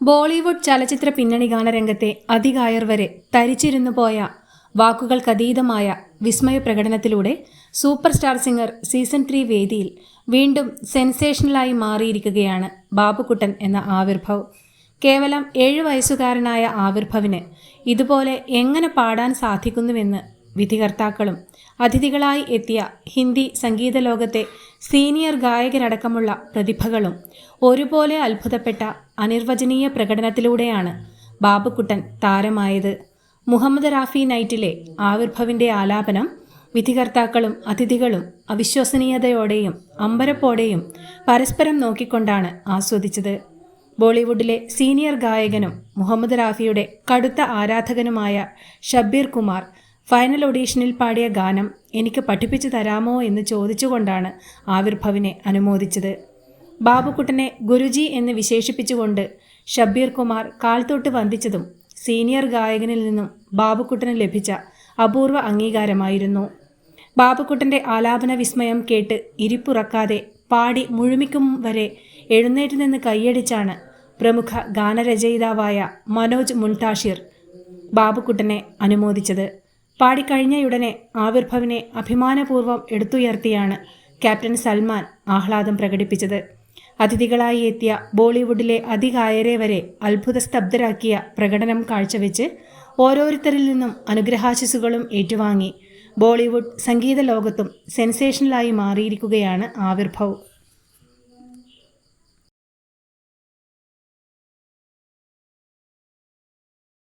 ബോളിവുഡ് ചലച്ചിത്ര പിന്നണി ഗാനരംഗത്തെ അതികായർ വരെ തരിച്ചിരുന്നു പോയ വാക്കുകൾക്കതീതമായ വിസ്മയ പ്രകടനത്തിലൂടെ സൂപ്പർ സ്റ്റാർ സിംഗർ സീസൺ 3 വേദിയിൽ വീണ്ടും സെൻസേഷണലായി മാറിയിരിക്കുകയാണ് ബാബുക്കുട്ടൻ എന്ന ആവിർഭവ്. കേവലം 7 വയസ്സുകാരനായ ആവിർഭവിന് ഇതുപോലെ എങ്ങനെ പാടാൻ സാധിക്കുന്നുവെന്ന് വിധികർത്താക്കളും അതിഥികളായി എത്തിയ ഹിന്ദി സംഗീത ലോകത്തെ സീനിയർ ഗായകരടക്കമുള്ള പ്രതിഭകളും ഒരുപോലെ അത്ഭുതപ്പെട്ട അനിർവചനീയ പ്രകടനത്തിലൂടെയാണ് ബാബുക്കുട്ടൻ താരമായത്. മുഹമ്മദ് റാഫി നൈറ്റിലെ ആവിർഭവിൻ്റെ ആലാപനം വിധികർത്താക്കളും അതിഥികളും അവിശ്വസനീയതയോടെയും അമ്പരപ്പോടെയും പരസ്പരം നോക്കിക്കൊണ്ടാണ് ആസ്വദിച്ചത്. ബോളിവുഡിലെ സീനിയർ ഗായകനും മുഹമ്മദ് റാഫിയുടെ കടുത്ത ആരാധകനുമായ ഷബ്ബീർ കുമാർ ഫൈനൽ ഓഡീഷനിൽ പാടിയ ഗാനം എനിക്ക് പഠിപ്പിച്ചു തരാമോ എന്ന് ചോദിച്ചുകൊണ്ടാണ് ആവിർഭവിനെ അനുമോദിച്ചത്. ബാബുക്കുട്ടനെ ഗുരുജി എന്ന് വിശേഷിപ്പിച്ചുകൊണ്ട് ഷബ്ബീർ കുമാർ കാൽത്തൊട്ട് വന്ദിച്ചതും സീനിയർ ഗായകനിൽ നിന്നും ബാബുക്കുട്ടന് ലഭിച്ച അപൂർവ അംഗീകാരമായിരുന്നു. ബാബുക്കുട്ടൻ്റെ ആലാപന വിസ്മയം കേട്ട് ഇരിപ്പുറക്കാതെ പാടി മുഴുമിക്കും വരെ എഴുന്നേറ്റ് നിന്ന് കൈയടിച്ചാണ് പ്രമുഖ ഗാനരചയിതാവായ മനോജ് മുൻതാഷിർ ബാബുക്കുട്ടനെ അനുമോദിച്ചത്. പാടിക്കഴിഞ്ഞയുടനെ ആവിർഭവിനെ അഭിമാനപൂർവ്വം എടുത്തുയർത്തിയാണ് ക്യാപ്റ്റൻ സൽമാൻ ആഹ്ലാദം പ്രകടിപ്പിച്ചത്. അതിഥികളായി എത്തിയ ബോളിവുഡിലെ അതികായരെ വരെ അത്ഭുതസ്തബ്ധരാക്കിയ പ്രകടനം കാഴ്ചവെച്ച് ഓരോരുത്തരിൽ നിന്നും അനുഗ്രഹാശിസുകളും ഏറ്റുവാങ്ങി ബോളിവുഡ് സംഗീത ലോകത്തും സെൻസേഷണലായി മാറിയിരിക്കുകയാണ് ആവിർഭവ്.